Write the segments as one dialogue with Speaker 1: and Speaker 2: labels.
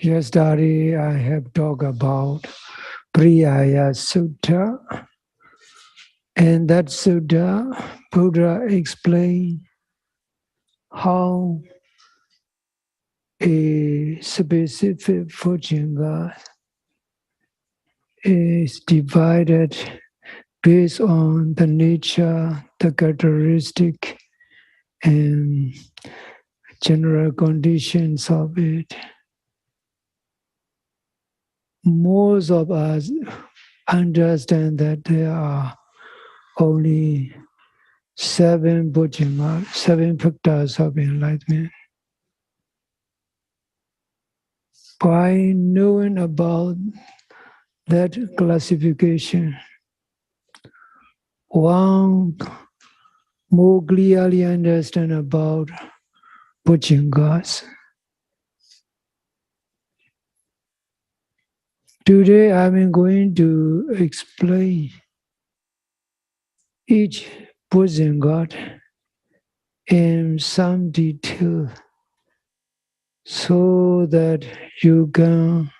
Speaker 1: Yesterday I have talked about Priyaya Sutta. And that Sutta, Buddha explained how a specific Vajranga is divided based on the nature, the characteristic, and general conditions of it. Most of us understand that there are only 7 Vajranga, 7 factors of enlightenment. By knowing about that classification, one more clearly understand about Bhujangas. Today I'm going to explain each Bhujanga in some detail so that you can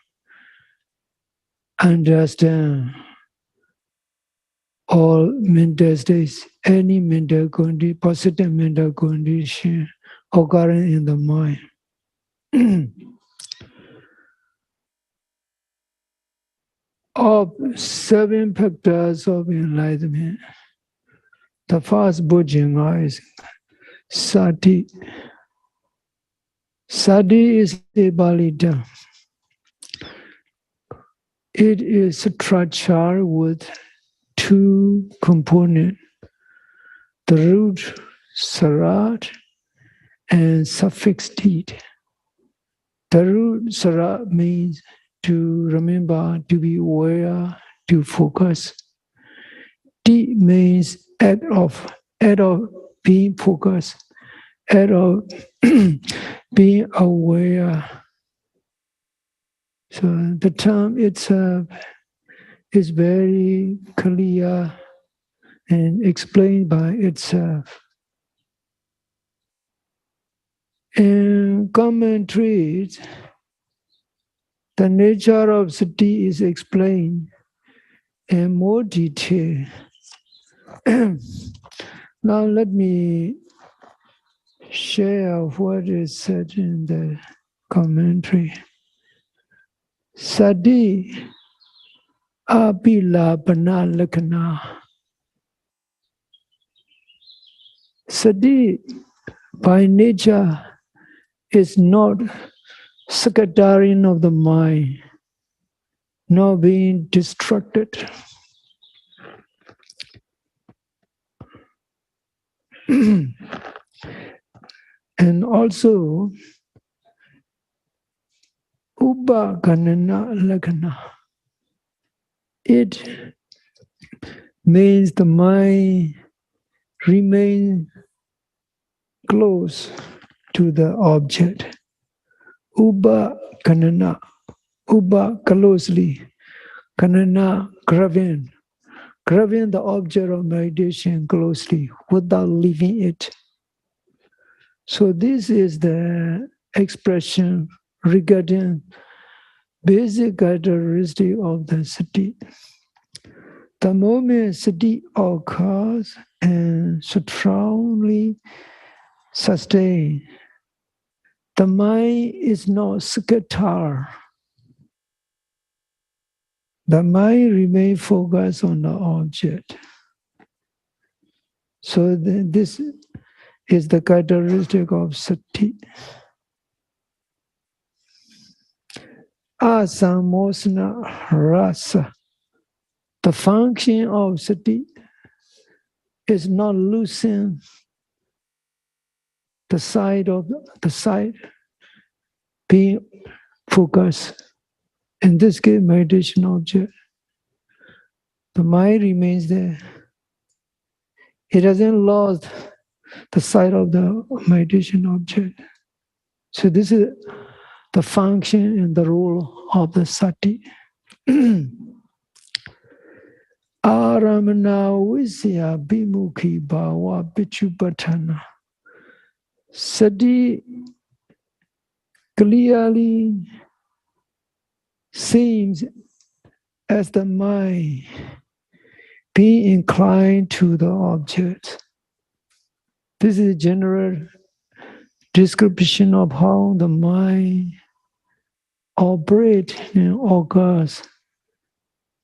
Speaker 1: understand all mental states, any mental condition, positive mental condition occurring in the mind. Of 7 factors of enlightenment, the first Bhujanga is Sati. Sati is a Pali term. It is structured with 2 components, the root sarat and suffix tit. The root sarat means to remember, to be aware, to focus. Tit means act of being focused, act of being aware. So the term itself is very clear and explained by itself. In commentaries, the nature of sati is explained in more detail. Now let me share what is said in the commentary. Sati apilapana lakana. Sati by nature is not scattering of the mind, nor being distracted. And also, upakanana lakana. It means the mind remains close to the object. Upakanana, upa closely, kanana grabbing the object of meditation closely without leaving it. So this is the expression regarding basic characteristic of the sati. The moment sati occurs and strongly sustained, the mind is not scattered. The mind remains focused on the object. So this is the characteristic of sati. Asamosana rasa. The function of sati is not losing the sight being focused. In this case, meditation object. The mind remains there. It doesn't lose the sight of the meditation object. So this is the function and the role of the sati. Aramana visya bimukhi bhava pichupatana. Sati clearly seems as the mind being inclined to the object. This is a general description of how the mind operates and occurs.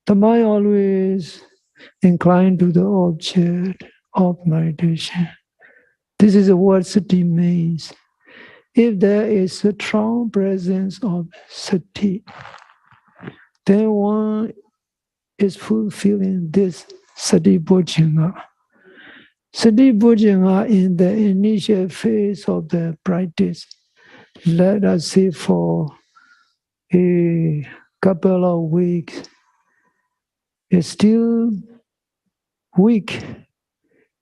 Speaker 1: The mind always inclined to the object of meditation. This is what sati means. If there is a strong presence of sati, then one is fulfilling this sati bojjhanga. Sati bojjhanga in the initial phase of the practice, let us say for a couple of weeks, is still weak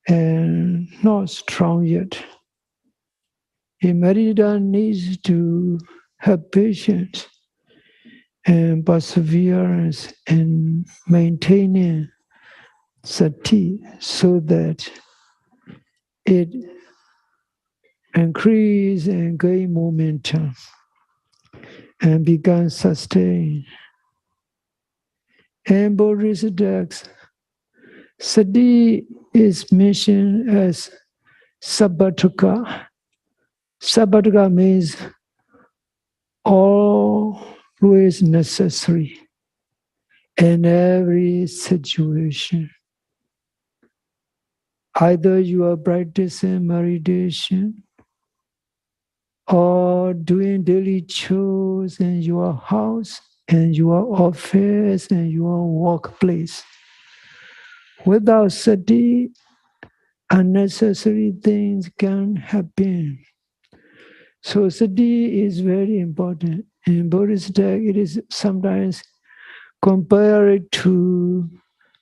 Speaker 1: and not strong yet. A meditator needs to have patience and perseverance in maintaining sati so that it increase and gain momentum and become sustained. And Bodhisattva's sati is mentioned as sabbataka. Sabbataka means always necessary in every situation. Either you are practicing meditation or doing daily chores in your house, in your office, in your workplace. Without sati, unnecessary things can happen. So sati is very important. In Bodhisattva, it is sometimes compared to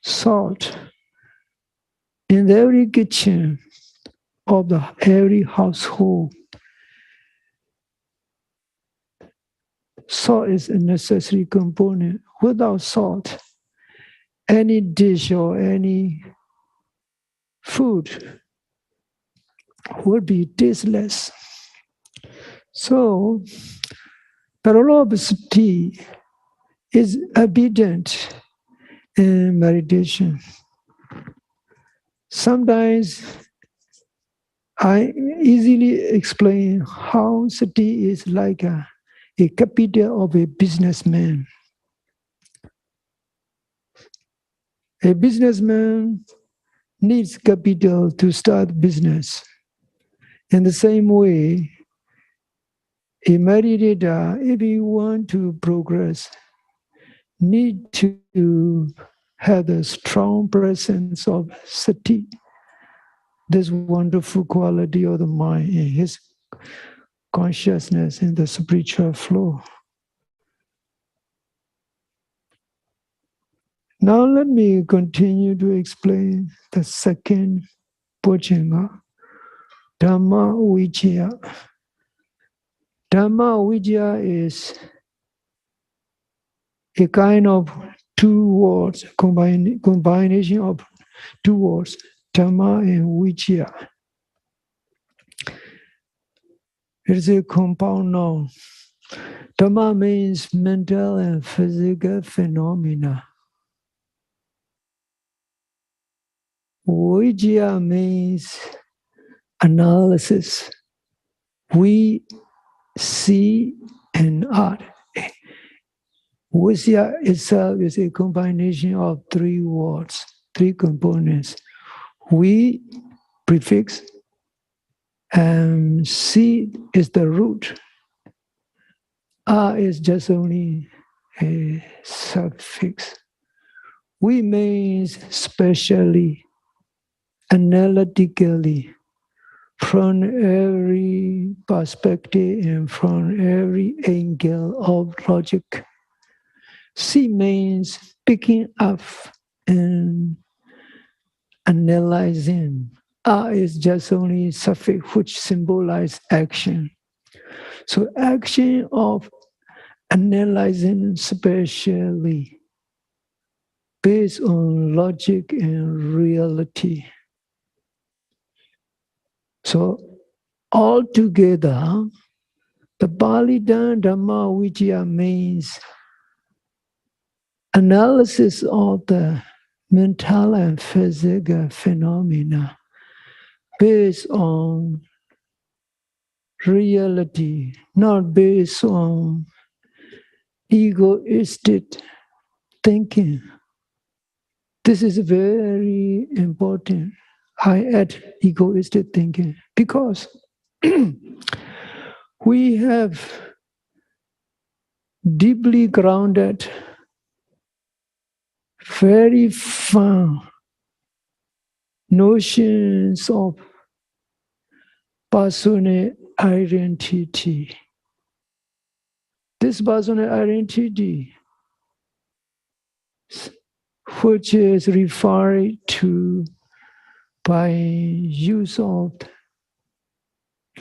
Speaker 1: salt. In every kitchen of every household, salt is a necessary component. Without salt, any dish or any food would be tasteless. So, the role of sati is evident in meditation. Sometimes I easily explain how sati is like a capital of a businessman. A businessman needs capital to start business. In the same way, a meditator, if you want to progress, need to have a strong presence of sati, this wonderful quality of the mind in his consciousness in the spiritual flow. Now let me continue to explain the second bojjhanga, Dhamma Vijaya. Dhamma Vijaya is a kind of two words, combination of two words, Dhamma and Vijaya. It is a compound noun. Dhamma means mental and physical phenomena. Vijaya means analysis. We see and art. Vijaya itself is a combination of three words, three components. We, prefix, and see is the root. Is just only a suffix. We means specially, analytically, from every perspective and from every angle of logic. See means picking up and analyzing. Is just only suffix which symbolize action. So action of analyzing spatially based on logic and reality. So altogether, the Pali Dhamma Vijaya means analysis of the mental and physical phenomena based on reality, not based on egoistic thinking. This is very important. I add egoistic thinking because we have deeply grounded, very firm notions of personal identity. This personal identity, which is referred to by use of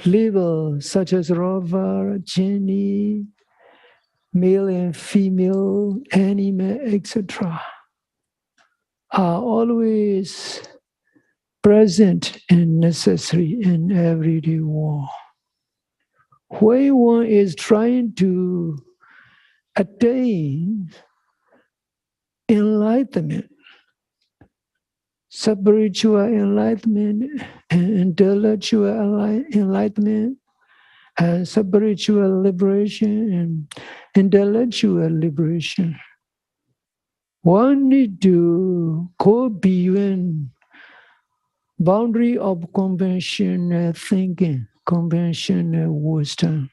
Speaker 1: labels such as rover, genie, male and female, animal, etc., are always present and necessary in everyday world. When one is trying to attain enlightenment, spiritual enlightenment, and intellectual enlightenment, and spiritual liberation and intellectual liberation, one need to go beyond boundary of conventional thinking, conventional wisdom.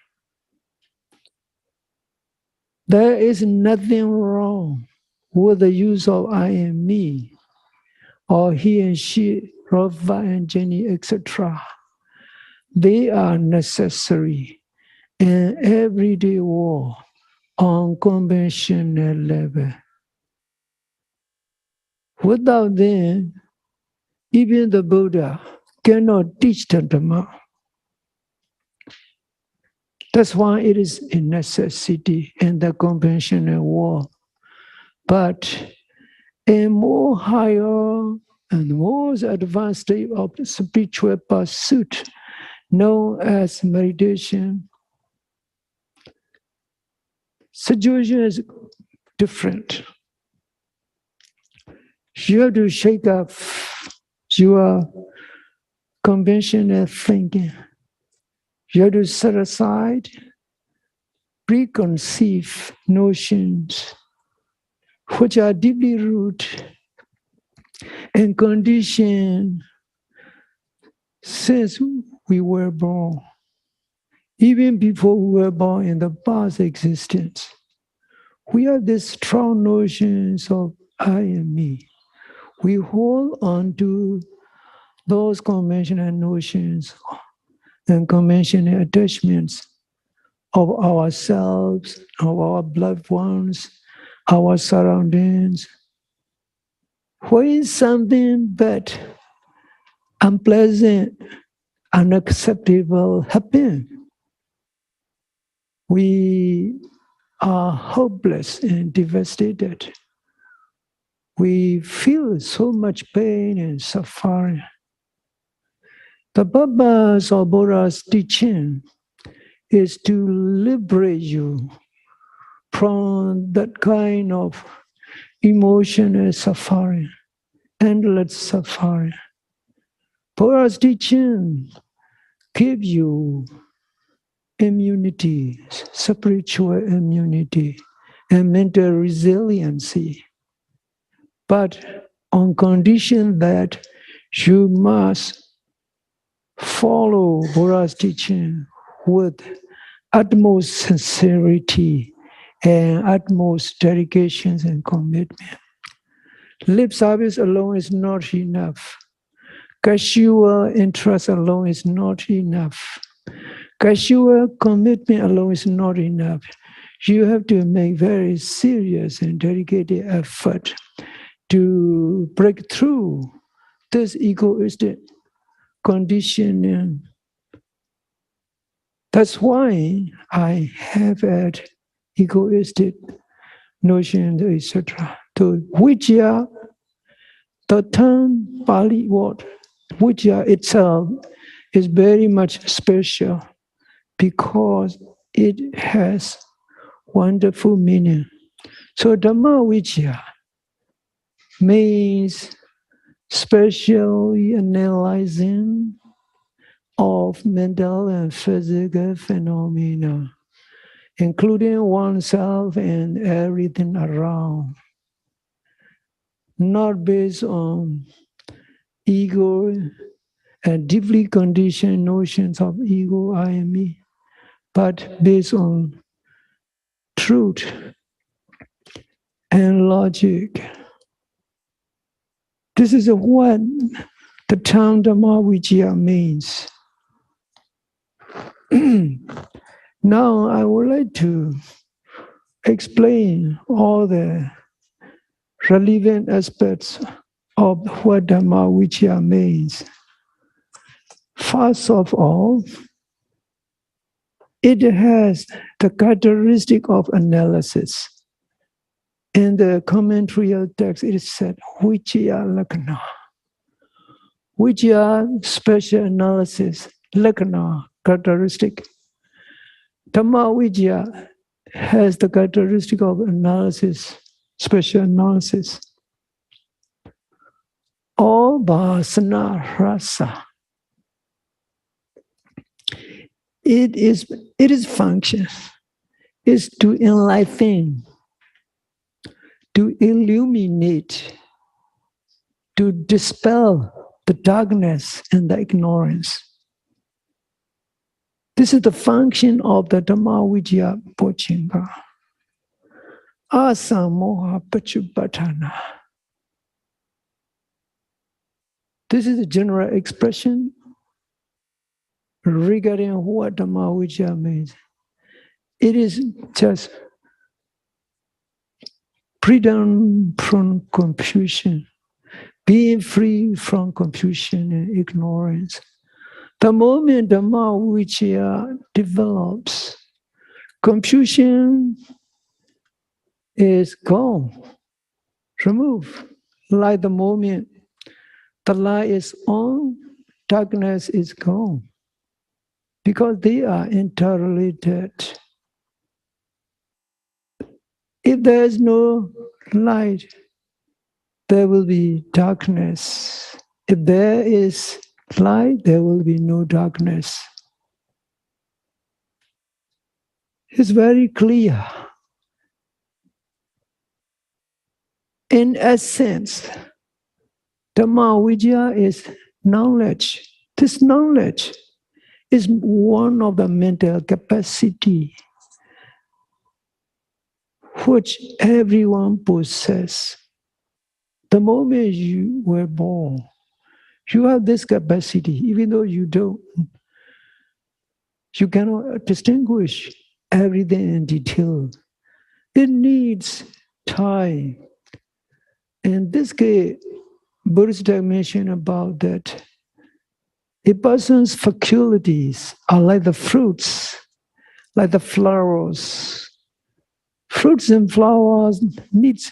Speaker 1: There is nothing wrong with the use of I and me, or he and she, Rava and Jenny, etc. They are necessary in everyday world on conventional level. Without them, even the Buddha cannot teach the Dhamma. That's why it is a necessity in the conventional world. But a more higher and more advanced state of spiritual pursuit, known as meditation, situation is different. You have to shake up your conventional thinking. You have to set aside preconceived notions which are deeply rooted and conditioned since we were born. Even before we were born in the past existence, we have these strong notions of I and me. We hold on to those conventional notions and conventional attachments of ourselves, of our loved ones, our surroundings. When something bad, unpleasant, unacceptable happens, we are hopeless and devastated. We feel so much pain and suffering. The purpose of Buddha's teaching is to liberate you from that kind of emotional suffering, endless suffering. Buddha's teaching gives you immunity, spiritual immunity, and mental resiliency. But on condition that you must follow Buddha's teaching with utmost sincerity and utmost dedication and commitment. Lip service alone is not enough. Casual interest alone is not enough. Casual commitment alone is not enough. You have to make very serious and dedicated effort to break through this egoistic conditioning. That's why I have had egoistic notions, etc. To Vijaya, the term Pali word, Vijaya itself is very much special because it has wonderful meaning. So Dhamma Vicaya means specially analyzing of mental and physical phenomena, including oneself and everything around, not based on ego and deeply conditioned notions of ego, I and me, but based on truth and logic. This is what the term Dhamma Vicaya means. Now I would like to explain all the relevant aspects of what Dhamma Vicaya means. First of all, it has the characteristic of analysis. In the commentary text, it is said, Vicaya Lakkhana. Vicaya, special analysis, Lakkhana, characteristic. Dhamma Vicaya has the characteristic of analysis, special analysis. All vasana rasa. Its function is to enlighten, to illuminate, to dispel the darkness and the ignorance. This is the function of the Dhamma Vicaya Pochinga. Asamoha Pachupatthana. This is the general expression regarding what Dhamma Vicaya means. It is just freedom from confusion, being free from confusion and ignorance. The moment Dhamma Vicaya develops, confusion is gone, removed. Like the moment the light is on, darkness is gone. Because they are interrelated. If there is no light, there will be darkness. If there is light, there will be no darkness. It's very clear. In essence, Dhamma Vicaya is knowledge. This knowledge is one of the mental capacity which everyone possesses. The moment you were born, you have this capacity, even though you don't. You cannot distinguish everything in detail. It needs time. In this case, Buddhist mentioned about that a person's faculties are like the fruits, like the flowers. Fruits and flowers needs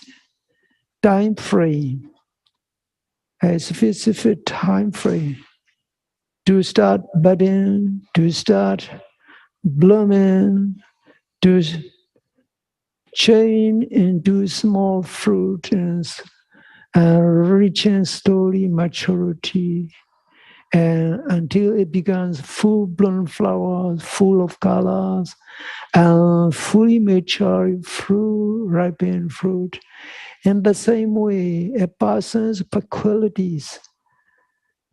Speaker 1: time frame, a specific time frame to start budding, to start blooming, to change into small fruit and reaching slowly maturity, and until it becomes full-blown flowers, full of colors, and fully mature fruit, ripened fruit. In the same way, a person's faculties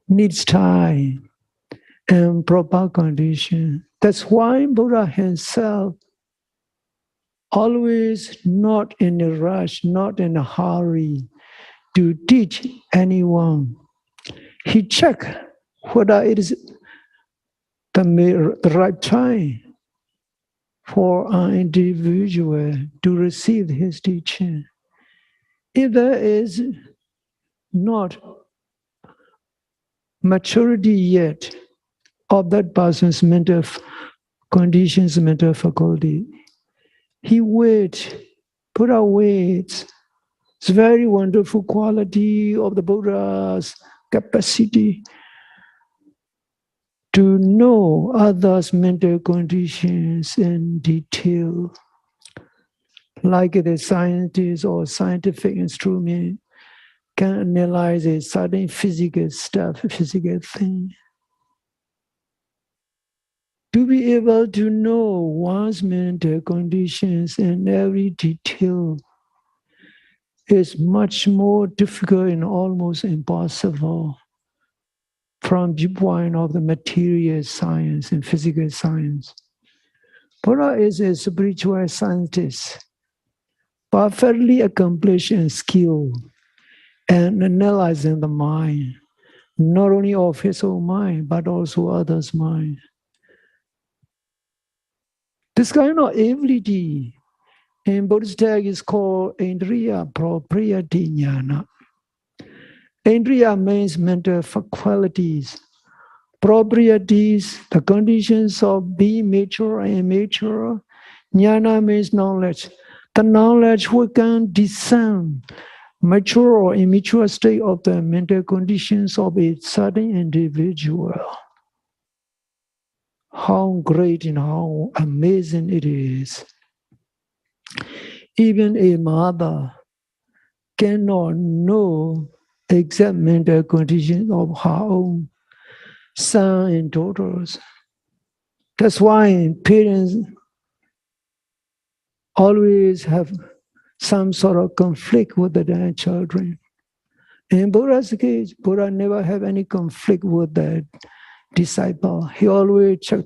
Speaker 1: needs time and proper condition. That's why Buddha himself always not in a rush, not in a hurry to teach anyone. He checked whether it is the right time for an individual to receive his teaching. If there is not maturity yet of that person's mental conditions, mental faculty, he waits, Buddha waits. It's a very wonderful quality of the Buddha's capacity to know others' mental conditions in detail. like the scientist or scientific instrument can analyze a certain physical stuff, physical thing. To be able to know one's mental conditions in every detail is much more difficult and almost impossible from viewpoint of the material science and physical science. Buddha is a spiritual scientist, perfectly accomplished and skilled in analyzing the mind, not only of his own mind, but also others' mind. This kind of ability in Buddhist text is called Indriya Propriety Jnana. Indriya means mental faculties. Properties, the conditions of being mature and immature. Jnana means knowledge. The knowledge we can discern mature or immature state of the mental conditions of a certain individual. How great and how amazing it is. Even a mother cannot know exact mental conditions of her own son and daughters. That's why parents always have some sort of conflict with their children. In Buddha's case, Buddha never have any conflict with the disciple. He always check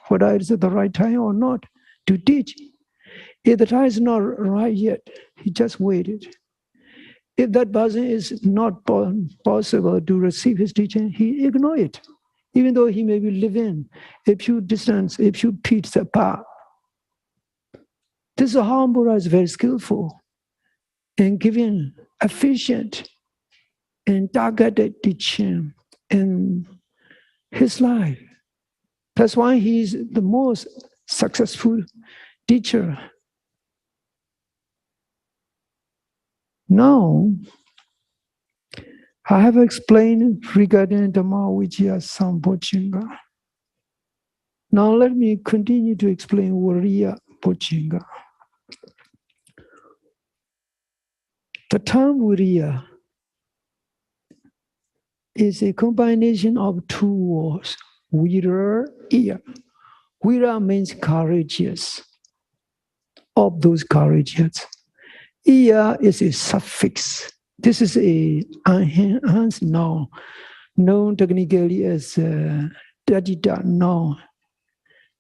Speaker 1: whether it's the right time or not to teach. If the time is not right yet, he just waited. If that person is not possible to receive his teaching, he ignore it, even though he may be living a few distance, a few feet apart. This is how Buddha is very skillful in giving efficient and targeted teaching in his life. That's why he's the most successful teacher. Now, I have explained regarding Dhamma Vicaya Sambhojjhanga. Now let me continue to explain Viriya Bojjhanga. The term Viriya is a combination of two words, Vira, Iya. Vira means courageous, of those courageous. Iya is a suffix. This is a enhanced noun, known technically as Dadita noun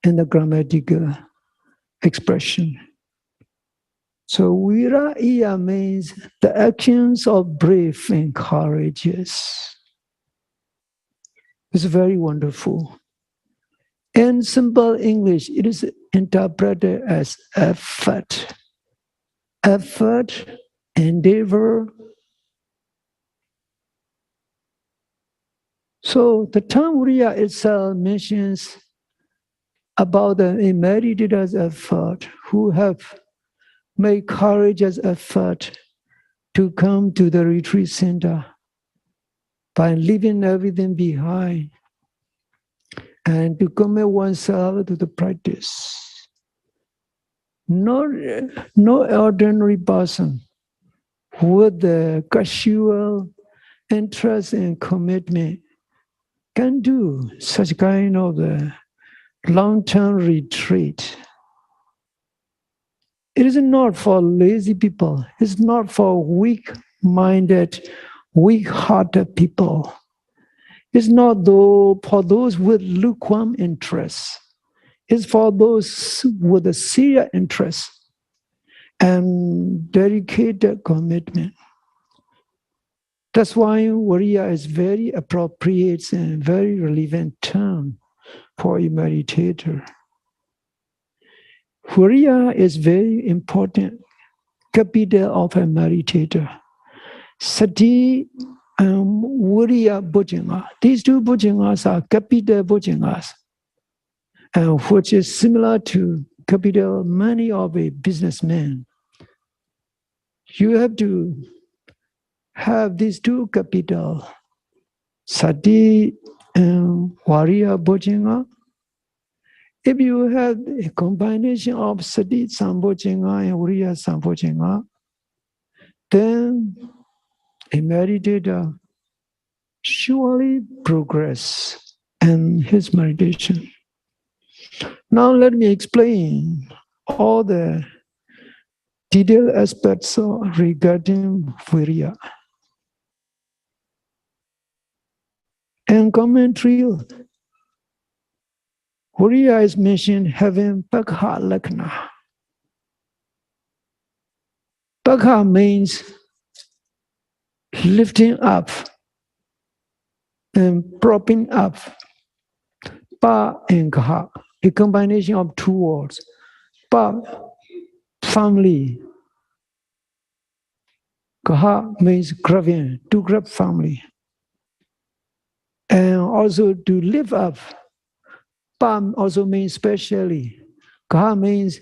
Speaker 1: in the grammatical expression. So Vira Iya means the actions of brave and courageous. It's very wonderful. In simple English, it is interpreted as effort. Effort, endeavor. So the term Viriya itself mentions about the meditators' effort who have made courageous effort to come to the retreat center by leaving everything behind and to commit oneself to the practice. No ordinary person with the casual interest and commitment can do such kind of long-term retreat. It is not for lazy people. It's not for weak-minded, weak-hearted people. It's not for those with lukewarm interests. It's for those with a serious interest and dedicated commitment. That's why Viriya is very appropriate and very relevant term for a meditator. Viriya is very important capital of a meditator. Sati and Viriya Bojjhanga. These two Bojjhangas are capital Bojjhangas, which is similar to capital money of a businessman. You have to have these two capital, Sati and Viriya Bojjhanga, If you have a combination of Sati Sambhojjhanga and Viriya Sambhojjhanga, then a meditator surely progress in his meditation. Now let me explain all the detailed aspects regarding Viriya. And commentary, Viriya is mentioned having Pakha Lakna. Pakha means lifting up and propping up. Pa and Kaha, a combination of two words. Pa, family. Kaha means grabbing, to grab family. And also to lift up. Pa also means specially. Kaha means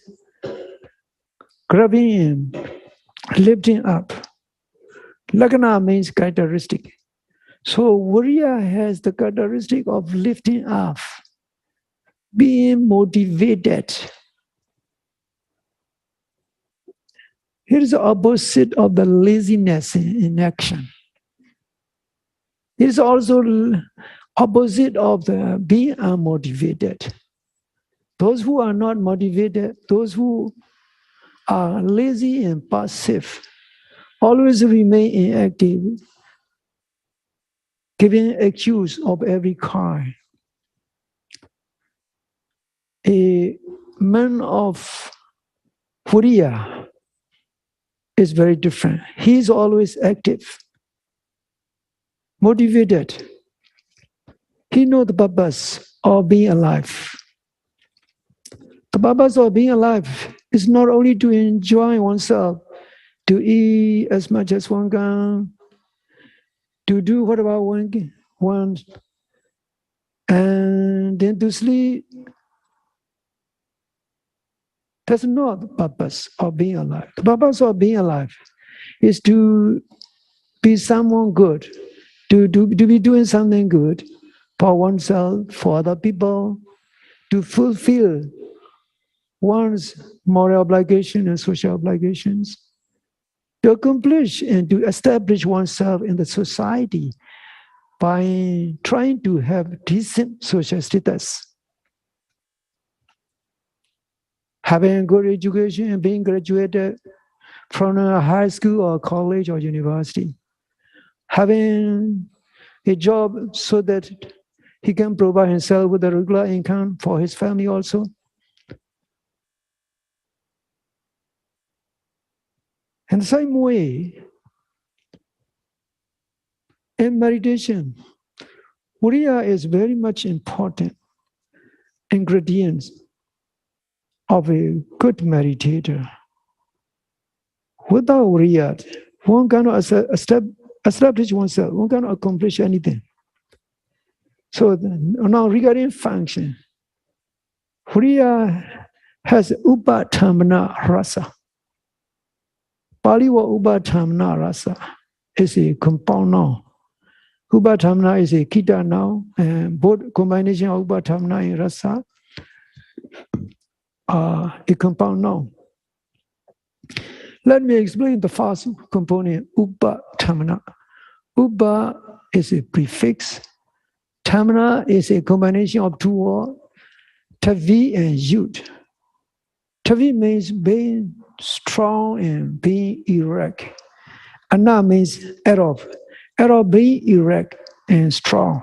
Speaker 1: grabbing and lifting up. Lagana means characteristic. So Viriya has the characteristic of lifting up, being motivated. Here is the opposite of the laziness in action. It is also opposite of the being unmotivated. Those who are not motivated, those who are lazy and passive, always remain inactive, giving excuse of every kind. A man of Viriya is very different. He is always active, motivated. He knows the purpose of being alive. The purpose of being alive is not only to enjoy oneself, to eat as much as one can, to do whatever one wants, and then to sleep. That's not the purpose of being alive. The purpose of being alive is to be someone good, to be doing something good for oneself, for other people, to fulfill one's moral obligation and social obligations, to accomplish and to establish oneself in the society by trying to have decent social status. Having good education and being graduated from a high school or college or university. Having a job so that he can provide himself with a regular income for his family also. In the same way, in meditation, Viriya is very much important ingredient of a good meditator. Without Viriya, one cannot establish oneself, one cannot accomplish anything. So now regarding function, Viriya has upatamana rasa. Pali wa upatamana rasa is a compound noun. Upatamana is a kita noun, and both combination of upatamana and rasa are a compound noun. Let me explain the first component, upatamana. Upa is a prefix. Tamana is a combination of two words, tavi and yud. Tavi means being strong and being erect. Ana means erob. Erob being erect and strong.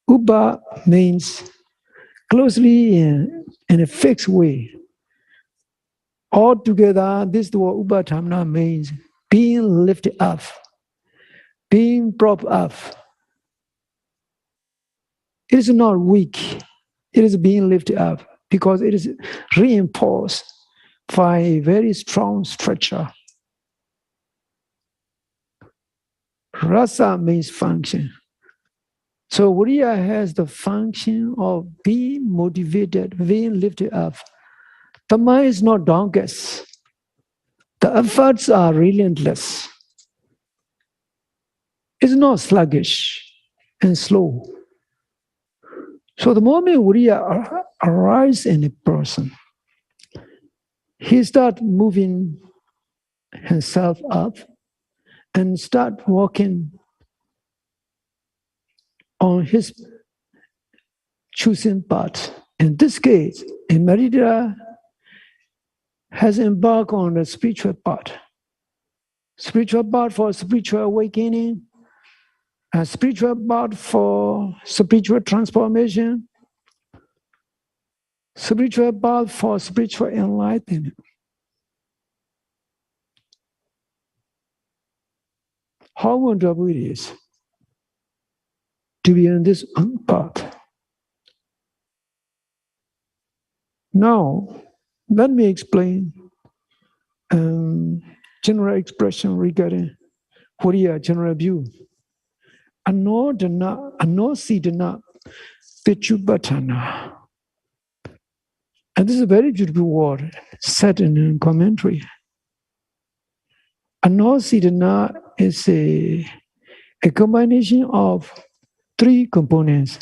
Speaker 1: Upa means closely in a fixed way. Altogether, this is what upatamana means, being lifted up, being propped up. It is not weak, it is being lifted up because it is reinforced by a very strong structure. Rasa means function. So Viriya has the function of being motivated, being lifted up. The mind is not downcast. The efforts are relentless. It's not sluggish and slow. So the moment Uriya arises in a person, he starts moving himself up and start walking on his choosing path. In this case, a Maridra has embarked on the spiritual path. Spiritual path for spiritual awakening, a spiritual path for spiritual transformation, spiritual path for spiritual enlightenment. How wonderful it is to be on this path. Now, let me explain general expression regarding Horiya general view. Anodana, anosidana, pichubatana. And this is a very beautiful word set in a commentary. Anosidana is a combination of three components: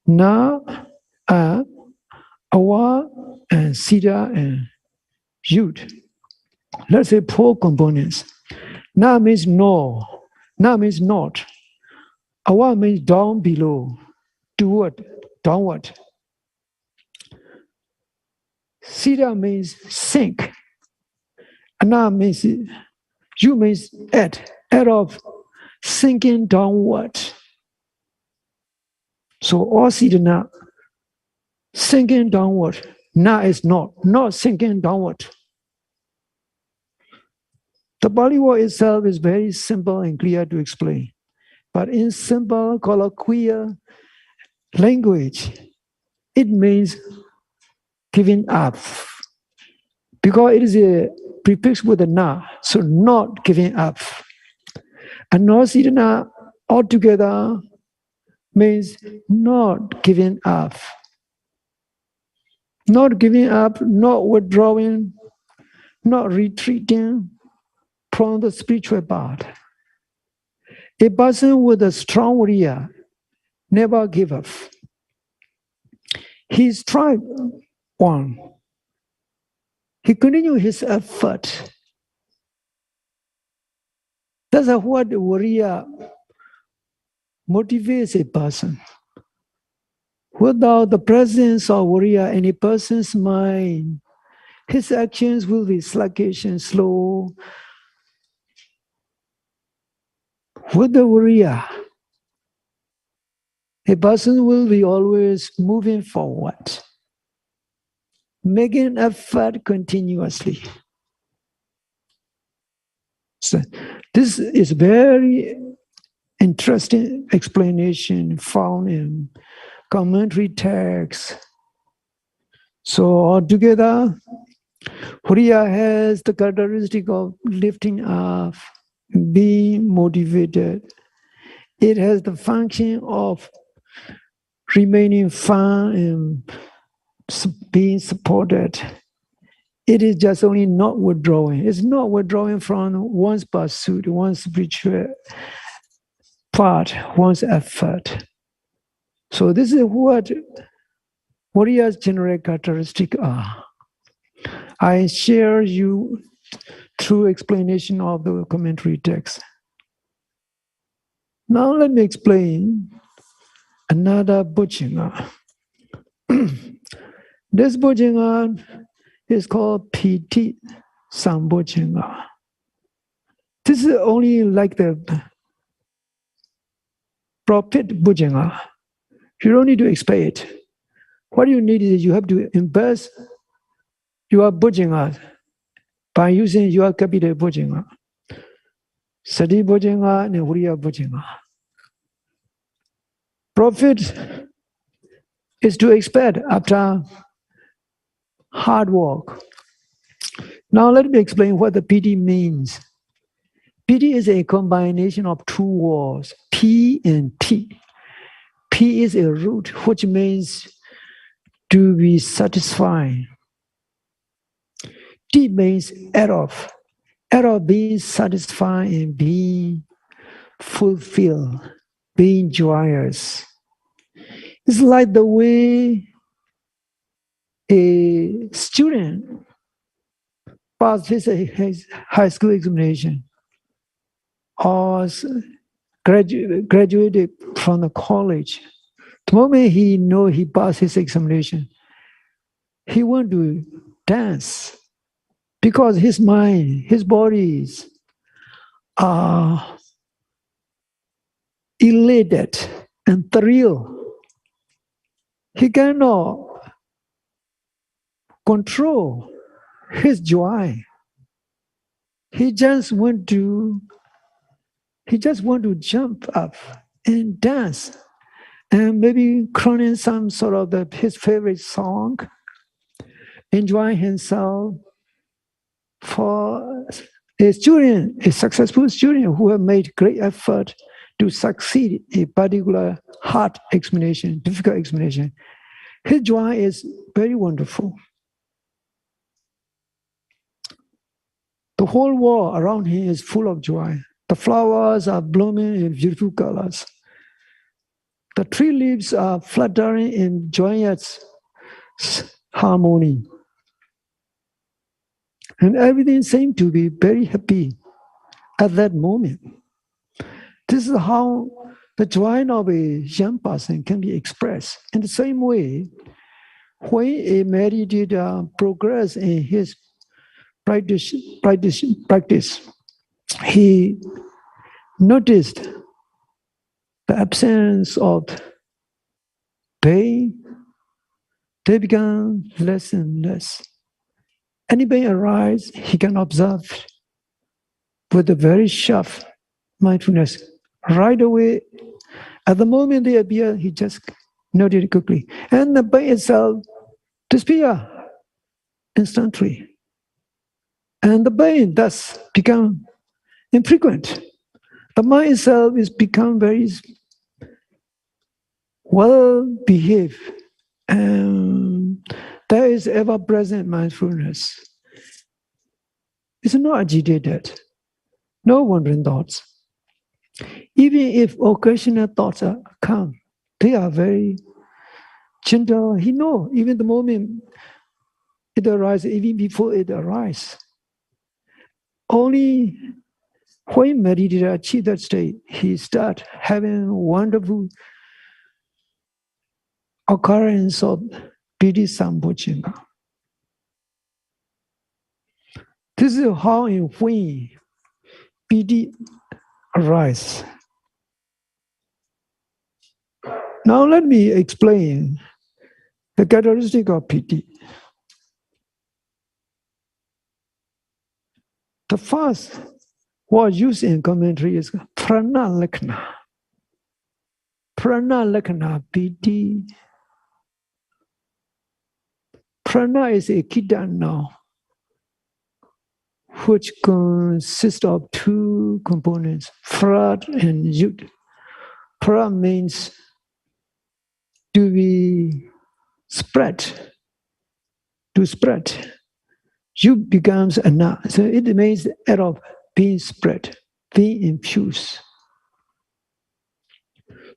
Speaker 1: na, awa, and sida, and yud. Let's say four components. Na means no. Na means not. Awa means down, below, toward, downward. Sida means sink. Ana means you means at of sinking downward. So all sidana, sinking downward. Na is not sinking downward. The Pali word itself is very simple and clear to explain. But in simple colloquial language, it means giving up. Because it is a prefix with a na, so not giving up. And nosidana altogether means not giving up. Not giving up, not withdrawing, not retreating from the spiritual path. A person with a strong viriya never give up. He strive on. He continue his effort. That's what viriya motivates a person. Without the presence of viriya in a person's mind, his actions will be sluggish and slow. With the viriya, a person will be always moving forward, making effort continuously. So this is very interesting explanation found in commentary texts. So altogether, viriya has the characteristic of lifting up, being motivated. It has the function of remaining firm and being supported. It is just only not withdrawing. It's not withdrawing from one's pursuit, one's spiritual part, one's effort. So this is what viriya's general characteristics are. I share you through explanation of the commentary text. Now let me explain another bojjhanga. This bojjhanga is called Piti Sambojjhanga. This is only like the prophet bojjhanga. You don't need to explain it. What you need is you have to invest your bojjhanga by using your capital bojjhanga. Sati bojjhanga and viriya bojjhanga. Profit is to expect after hard work. Now let me explain what the piti means. Piti is a combination of two words, P and T. P is a root which means to be satisfied. T means out of being satisfied and being fulfilled, being joyous. It's like the way a student passed his high school examination or graduated from the college. The moment he know he passed his examination, he want to dance because his mind, his bodies are elated and thrilled. He cannot control his joy. He just want to jump up and dance and maybe crooning some sort of his favorite song, enjoying himself. For a student, a successful student who have made great effort to succeed in a particular hard examination, difficult examination, his joy is very wonderful. The whole world around him is full of joy. The flowers are blooming in beautiful colors. The tree leaves are fluttering in joyous harmony. And everything seemed to be very happy at that moment. This is how the joy of a young person can be expressed. In the same way, when a meditator progresses in his practice, he noticed the absence of pain. They become less and less. Any pain arises, he can observe with a very sharp mindfulness. Right away, at the moment they appear, he just noted it quickly. And the pain itself disappears instantly. And the pain thus become infrequent. The mind itself is become very well behaved. And there is ever-present mindfulness. It's not agitated, no wandering thoughts. Even if occasional thoughts come, they are very gentle. He knows even the moment it arises, even before it arises. Only when meditator achieve that state, he start having wonderful occurrence of piti sambhojjhanga. This is how and when piti arises. Now let me explain the characteristic of piti. The first word used in commentary is prana lakkhana. Prana lakkhana piti. Prana is a kita noun which consists of two components, pra and yud. Pra means to be spread, to spread. Yud becomes ana, so it means act of being spread, being infused.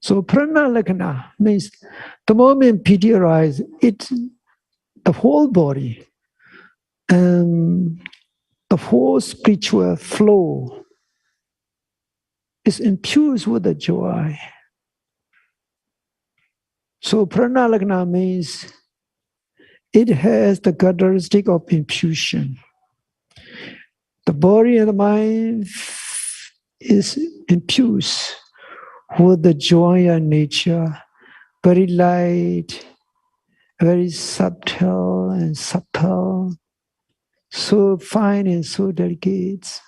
Speaker 1: So prana lakkhana means the moment piti arises, the whole body and the whole spiritual flow is infused with the joy. So prana lakkhana means it has the characteristic of infusion. The body and the mind is infused with the joy of nature, very light, very subtle and subtle, so fine and so delicate.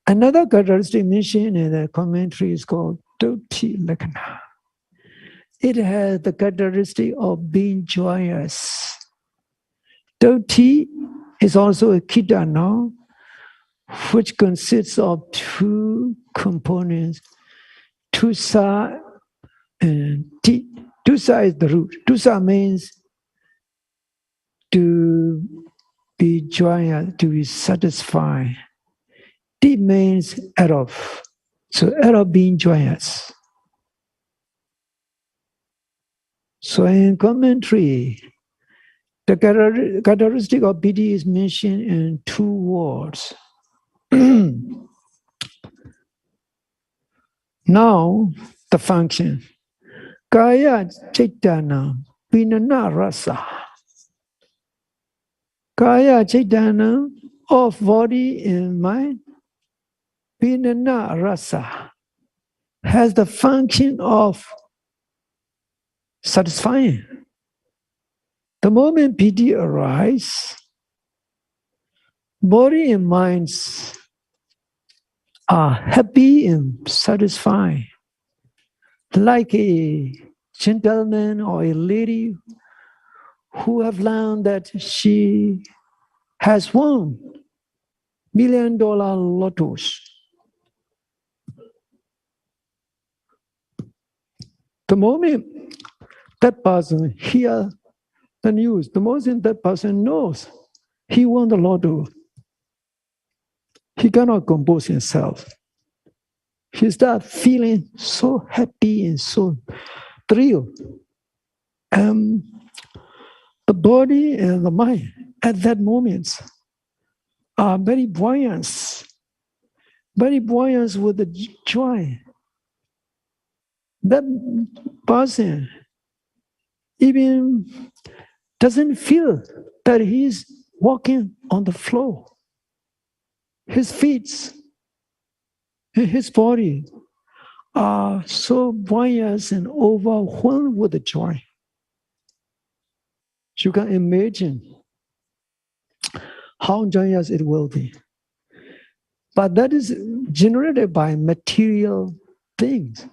Speaker 1: Another characteristic mentioned in the commentary is called Doti Lakkhana. It has the characteristic of being joyous. Doti is also a kita noun, which consists of two components, tusa and ti. Tusa is the root. Tusa means to be joyous, to be satisfied. Ti means out of. So out of being joyous. So in commentary, the characteristic of piti is mentioned in 2 words. Now, the function. Kaya chaitana pinana rasa. Kaya chaitana of body and mind, pinana rasa, has the function of satisfying. The moment piti arises, body and minds are happy and satisfying. Like a gentleman or a lady who have learned that she has won $1 million lottos. The moment that person hears the news, the moment that person knows he won the lotto, he cannot compose himself. He starts feeling so happy and so thrilled. The body and the mind at that moment are very buoyant with the joy. That person even doesn't feel that he's walking on the floor. His feet and his body are so buoyant and overwhelmed with the joy. You can imagine how joyous it will be. But that is generated by material things.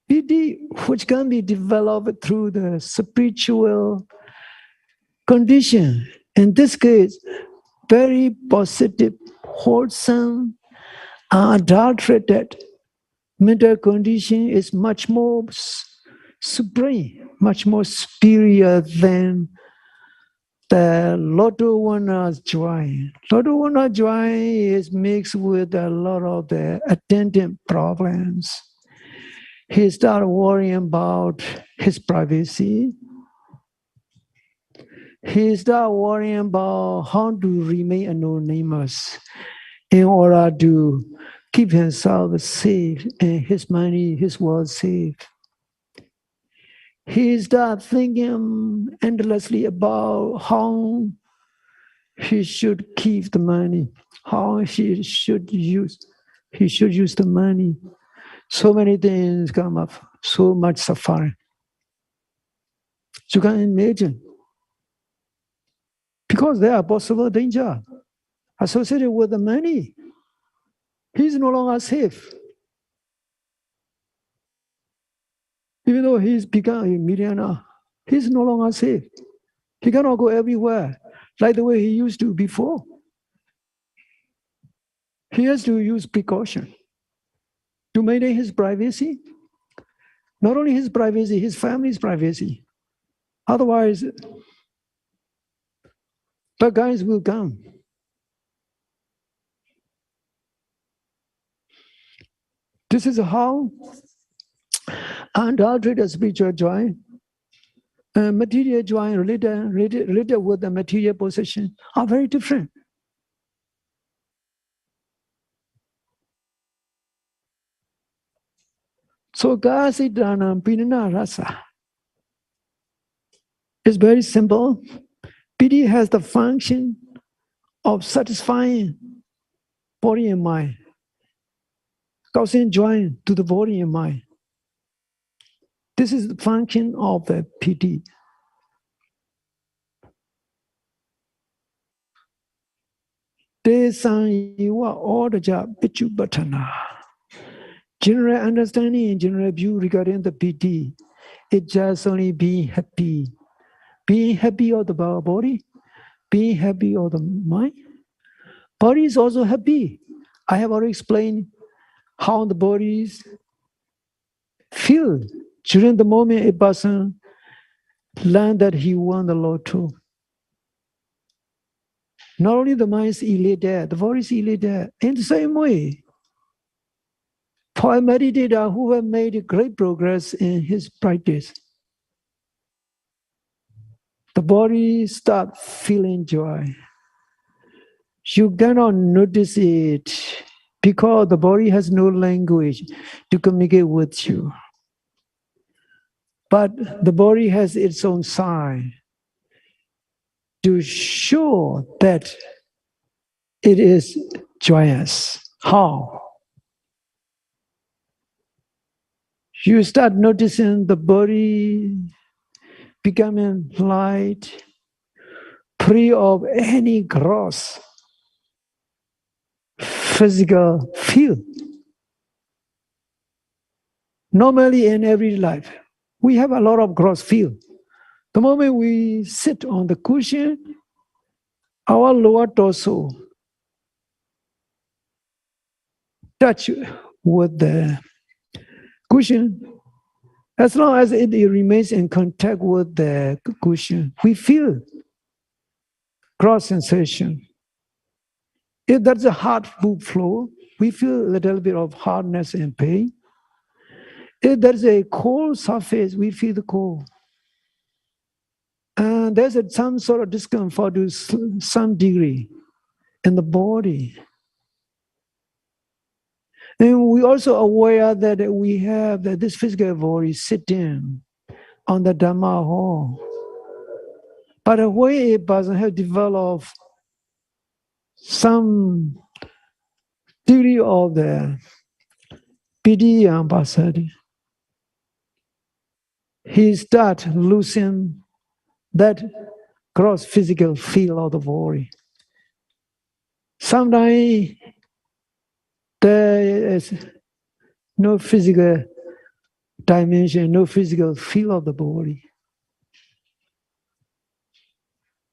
Speaker 1: Piti, which can be developed through the spiritual condition, in this case, very positive, wholesome, unadulterated mental condition is much more supreme, much more superior than the Lotto winner's joy. Lotto winner's joy is mixed with a lot of the attendant problems. He started worrying about his privacy. He started worrying about how to remain anonymous in order to keep himself safe and his money, his world safe. He started thinking endlessly about how he should keep the money, how he should use the money. So many things come up, so much suffering. You can imagine. Because there are possible danger associated with the money. He's no longer safe. Even though he's become a millionaire, he's no longer safe. He cannot go everywhere like the way he used to before. He has to use precaution to maintain his privacy. Not only his privacy, his family's privacy. Otherwise, the guys will come. This is how unadulterated spiritual joy, material joy related with the material possession are very different. So Gasiddhanam Pinana Rasa is very simple. Piti has the function of satisfying body and mind, causing joy to the body and mind. This is the function of the piti. General understanding and general view regarding the piti, it's just only being happy. Being happy of the body, being happy of the mind. Body is also happy. I have already explained how the bodies feel during the moment a person learned that he won the lotto. Not only the mind is elated, the body is elated. In the same way, for a meditator who have made great progress in his practice, the body starts feeling joy. You cannot notice it because the body has no language to communicate with you. But the body has its own sign to show that it is joyous. How? You start noticing the body becoming light, free of any gross physical feel. Normally in everyday life, we have a lot of gross feel. The moment we sit on the cushion, our lower torso touch with the cushion. As long as it remains in contact with the cushion, we feel gross sensation. If there's a hard food flow, we feel a little bit of hardness and pain. If there's a cold surface, we feel the cold. And there's some sort of discomfort to some degree in the body. And we also aware that we have that this physical body sitting on the Dhamma hall. But when a person has developed some degree of the piti and passaddhi, he starts losing that gross physical feel of the body. Sometimes there is no physical dimension, no physical feel of the body.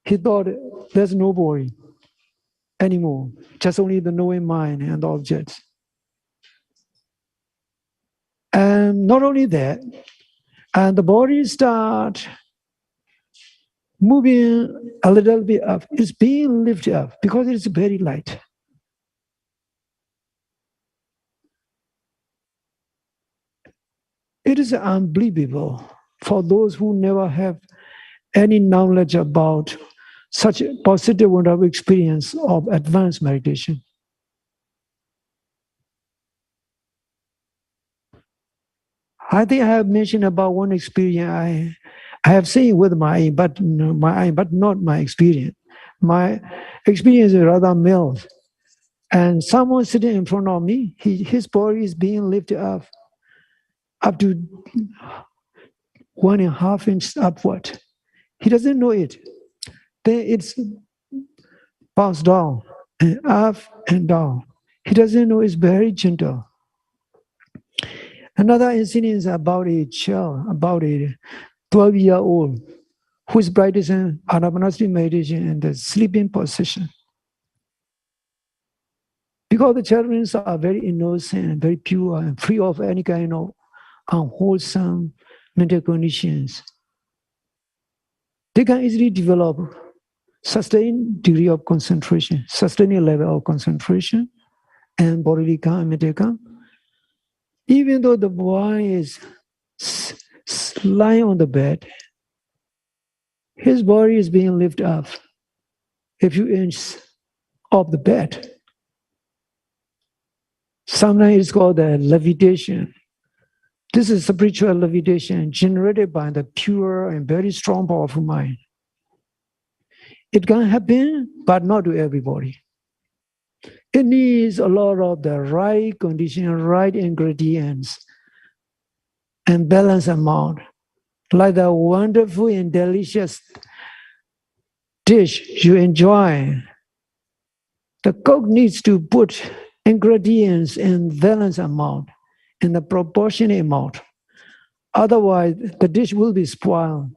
Speaker 1: He thought there's no body anymore, just only the knowing mind and the objects. And not only that, and the body start moving a little bit up. It's being lifted up because it's very light. It is unbelievable for those who never have any knowledge about such a positive wonderful experience of advanced meditation. I think I have mentioned about one experience I have seen with my eye, but not my experience. My experience is rather mild. And someone sitting in front of me, his body is being lifted up to 1.5 inches upward. He doesn't know it. Then it's bounced down and up and down. He doesn't know it's very gentle. Another incident is about a child, about a 12-year-old who is practicing anapanasati meditation in the sleeping position. Because the children are very innocent and very pure and free of any kind of unwholesome mental conditions, they can easily develop sustained degree of concentration, sustaining level of concentration, and bodily calm and mental calm. Even though the boy is lying on the bed, his body is being lifted up a few inches off the bed. Sometimes it's called the levitation. This is spiritual levitation generated by the pure and very strong, powerful mind. It can happen, but not to everybody. It needs a lot of the right condition, right ingredients, and balanced amount. Like the wonderful and delicious dish you enjoy, the cook needs to put ingredients in balanced amount, in the proportionate amount. Otherwise, the dish will be spoiled.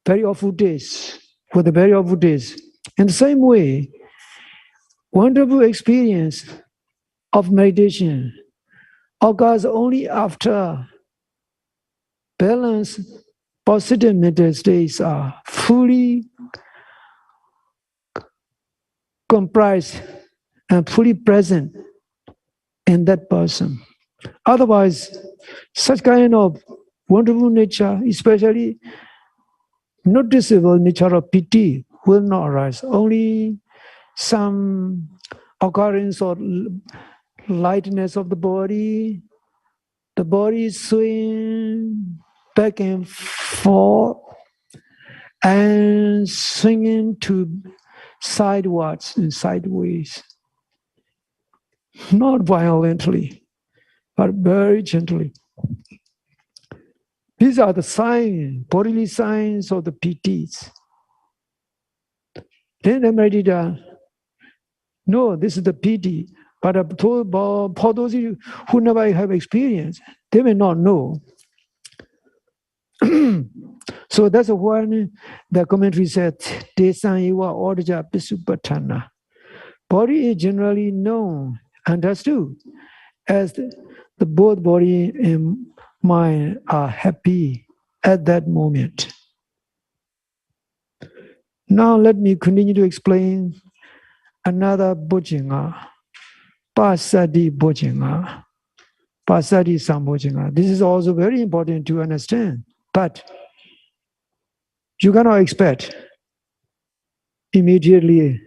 Speaker 1: Very awful dish, with a very awful taste. In the same way, wonderful experience of meditation occurs only after balanced, positive mental states are fully comprised and fully present in that person. Otherwise, such kind of wonderful nature, especially noticeable nature of piti will not arise. Only some occurrence or lightness of the body swing back and forth and swinging to sidewards and sideways, not violently, but very gently. These are the signs, bodily signs of the PTs. Then the meditator, no, this is the PT. But for those who never have experience, they may not know. So that's when the commentary said, Tesan Iwa Orja Pisupatana. Body is generally known, understood, as the both body and mind are happy at that moment. Now let me continue to explain another bojjhanga, Pasadi bojjhanga, Pasadi sambojjhanga. This is also very important to understand, but you cannot expect immediately.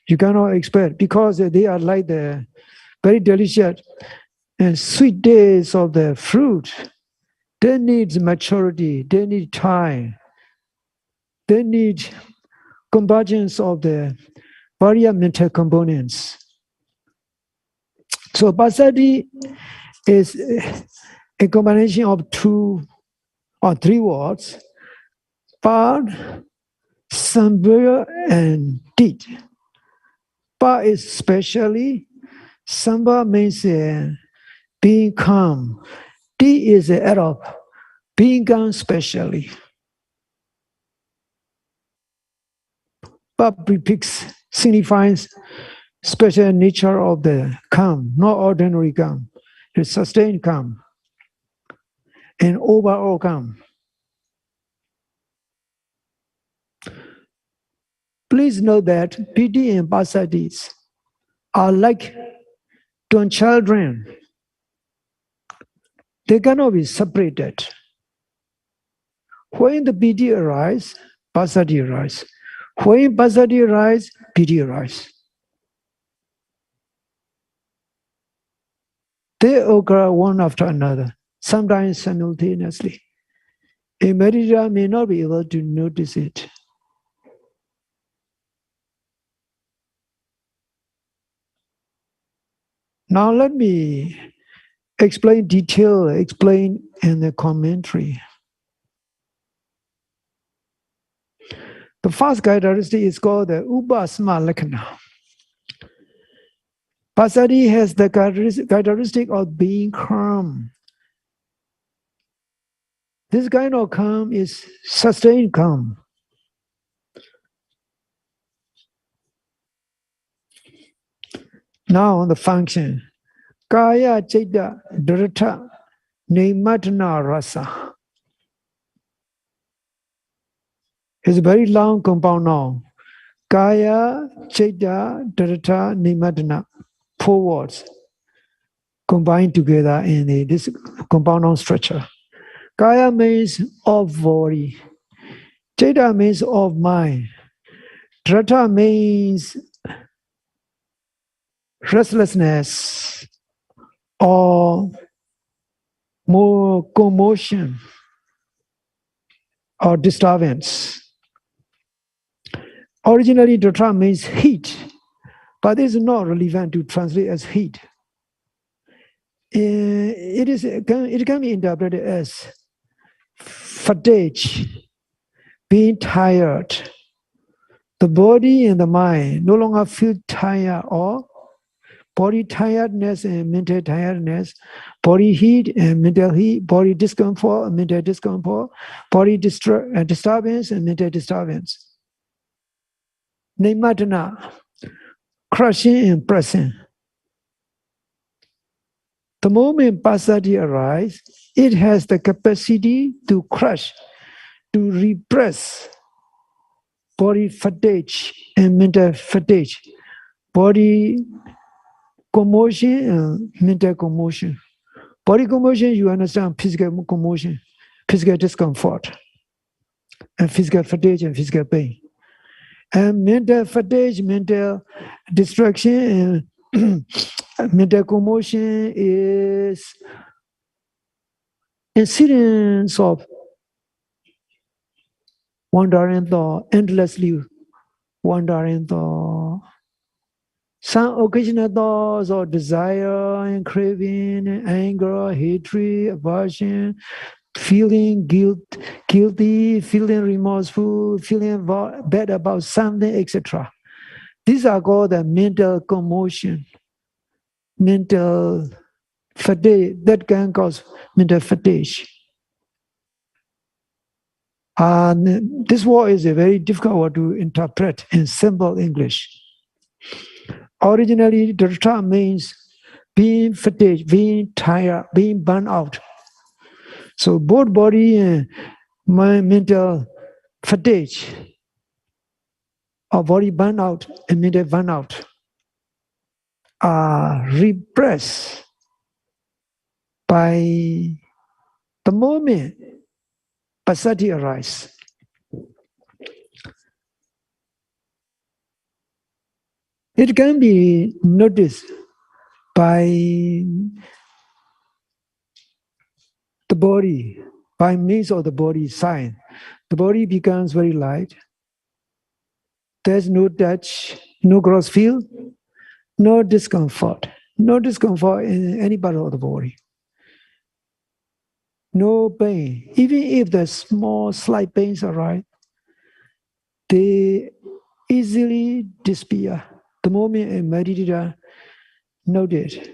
Speaker 1: You cannot expect because they are like the very delicious and sweet days of the fruit. They need maturity, they need time, they need convergence of the various mental components. So Pasadi is a combination of 2 or 3 words, Pa, Sambhava, and Tit. Pa is specially, Sambha means being calm. T is the act of being calm specially. Pa prefix signifies special nature of the calm, not ordinary calm. It's sustained calm and overall calm. Please note that Piti and Pasadis are like twin children. They cannot be separated. When the Piti arises, Pasadi arises. When Pasadi arises, Piti arises. They occur one after another, sometimes simultaneously. A meditator may not be able to notice it. Now let me explain in the commentary. The first characteristic is called the Upasma Lakkhana. Pasadi has the characteristic of being calm. This kind of calm is sustained calm. Now on the function. Kaya Chaita Dharata Naimatana Rasa. It's a very long compound noun. Kaya Chaita Dharata Naimatana. 4 words combined together in this compound noun structure. Kaya means of body. Chaita means of mind. Dharata means restlessness or more commotion or disturbance. Originally, Dharata means heat, but this is not relevant to translate as heat. It can be interpreted as fatigue, being tired. The body and the mind no longer feel tired, or body tiredness and mental tiredness, body heat and mental heat, body discomfort and mental discomfort, body disturbance and mental disturbance. Naimatana, crushing and pressing. The moment Pasadi arises, it has the capacity to crush, to repress body fatigue and mental fatigue, body commotion and mental commotion. Body commotion, you understand, physical commotion, physical discomfort. and physical fatigue and physical pain. And mental fatigue, mental distraction, and mental commotion is incidents of wandering thought, endlessly wandering thought. Some occasional thoughts or desire and craving, and anger, hatred, aversion, feeling guilty, feeling remorseful, feeling bad about something, etc. These are called the mental commotion, mental fatigue. That can cause mental fatigue. And this word is a very difficult word to interpret in simple English. Originally, the term means being fatigued, being tired, being burned out. So both body and mental fatigue, or body burnout and mental burnout, are repressed by the moment passaddhi arises. It can be noticed by the body, by means of the body sign. The body becomes very light. There's no touch, no gross feel, no discomfort. No discomfort in any part of the body. No pain. Even if the small, slight pains arise, they easily disappear the moment a meditator noted.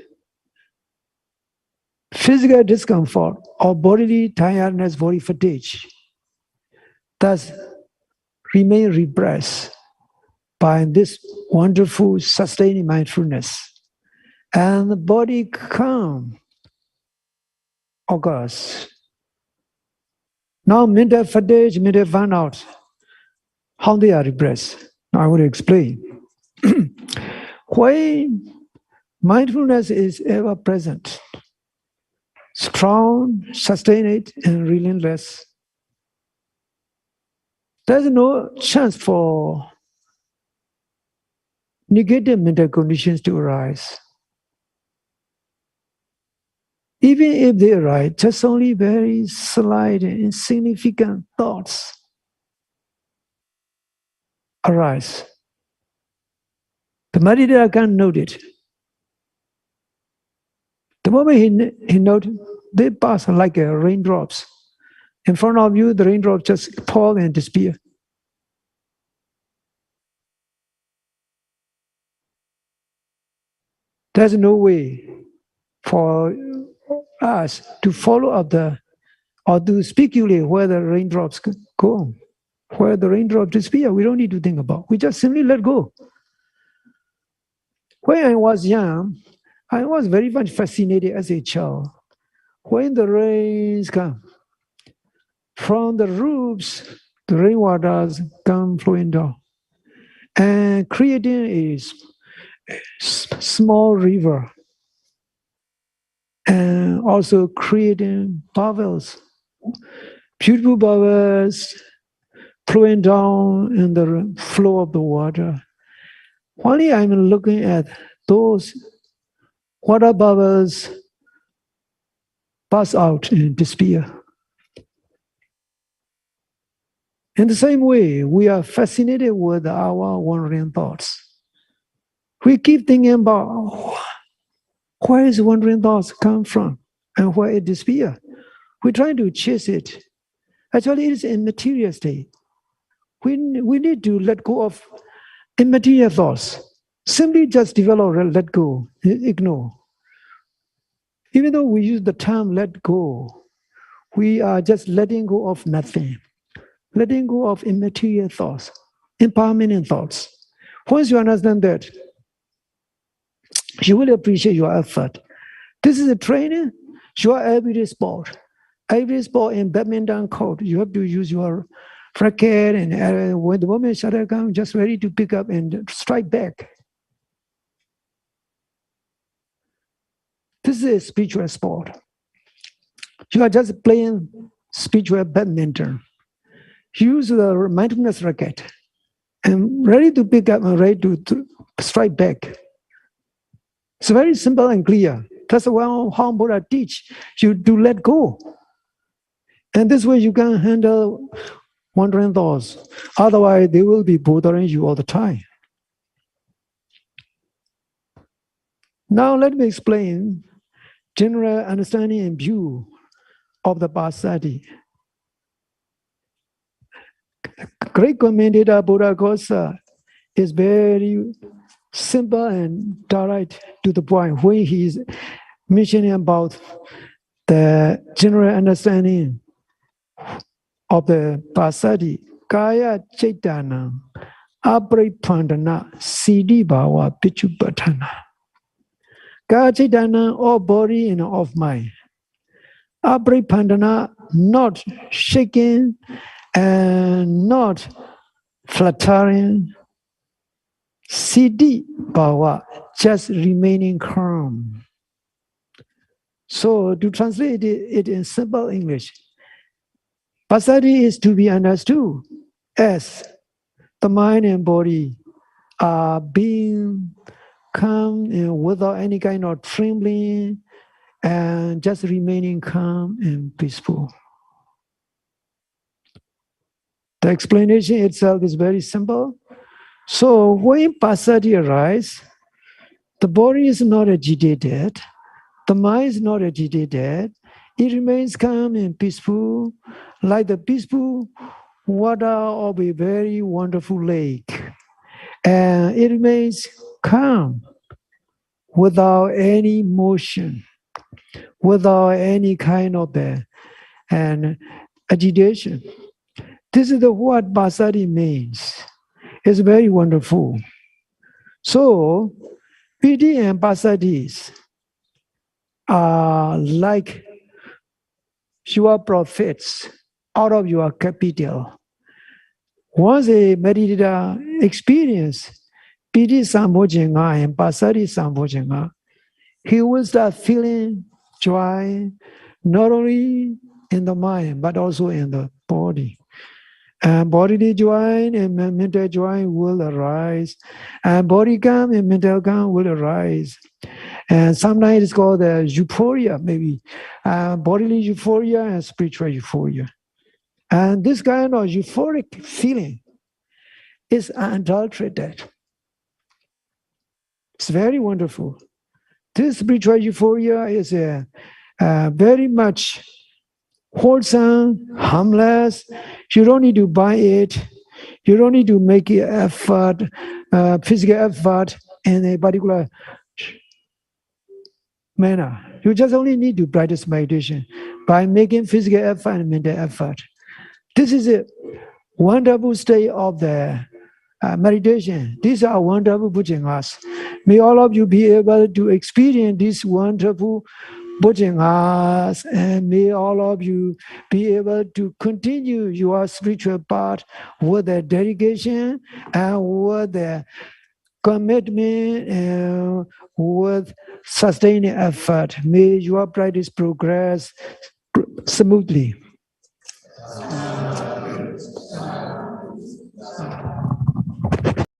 Speaker 1: Physical discomfort or bodily tiredness, body fatigue, thus remain repressed by this wonderful sustaining mindfulness. And the body calm occurs. Now mental fatigue, mental burnout, how they are repressed. I will explain. Why mindfulness is ever present, strong, sustained, and relentless. There's no chance for negative mental conditions to arise. Even if they arise, just only very slight and insignificant thoughts arise. The meditator can note it. The moment he notes, they pass like raindrops. In front of you, the raindrops just fall and disappear. There's no way for us to follow up or to speculate where the raindrops go, where the raindrops disappear. We don't need to think about. We just simply let go. When I was young, I was very much fascinated as a child. When the rains come, from the roofs, the rainwaters come flowing down and creating a small river and also creating bubbles, beautiful bubbles flowing down in the flow of the water. While I'm looking at those water bubbles pass out and disappear. In the same way, we are fascinated with our wandering thoughts. We keep thinking about where is wandering thoughts come from and where it disappear. We're trying to chase it. Actually, it is in material state. We need to let go of immaterial thoughts. Simply just develop, let go, ignore. Even though we use the term let go, we are just letting go of nothing. Letting go of immaterial thoughts, impermanent thoughts. Once you understand that, you will appreciate your effort. This is a training, your everyday sport. Every sport in badminton court, you have to use your racket, and when the moment shutter comes, just ready to pick up and strike back. This is a spiritual sport. You are just playing spiritual badminton. use the mindfulness racket and ready to pick up and ready to strike back. It's very simple and clear. That's how Buddha teach you to let go. And this way you can handle wandering thoughts. Otherwise, they will be bothering you all the time. Now let me explain general understanding and view of the Passaddhi. Great commentator Buddha Gosa is very simple and direct to the point when he is mentioning about the general understanding of the Passaddhi. Kaya Chaitana Apripandana Siddhi Bhava Pichupatana. Kaya Chaitana, all body and of mind. Apripandana, not shaking and not fluttering. Siddhi Bhava, just remaining calm. So to translate it in simple English, Passaddhi is to be understood as the mind and body are being calm and without any kind of trembling and just remaining calm and peaceful. The explanation itself is very simple. So when Passaddhi arises, the body is not agitated, the mind is not agitated, it remains calm and peaceful, like the peaceful water of a very wonderful lake. And it remains calm without any motion, without any kind of agitation. This is what Passaddhi means. It's very wonderful. So, piti and Passaddhis are like your prophets out of your capital. Once a meditator experience piti sambhojanga and Passaddhi sambhojanga, he will start feeling joy not only in the mind but also in the body. And bodily joy and mental joy will arise. And body calm and mental calm will arise. And sometimes it's called the euphoria, maybe. Bodily euphoria and spiritual euphoria. And this kind of euphoric feeling is unadulterated. It's very wonderful. This spiritual euphoria is very much wholesome, harmless. You don't need to buy it. You don't need to make effort, physical effort in a particular manner. You just only need to practice meditation by making physical effort and mental effort. This is a wonderful state of the meditation. These are wonderful bhujangas. May all of you be able to experience this wonderful bhujangas, and may all of you be able to continue your spiritual path with the dedication and with the commitment and with sustaining effort. May your practice progress smoothly.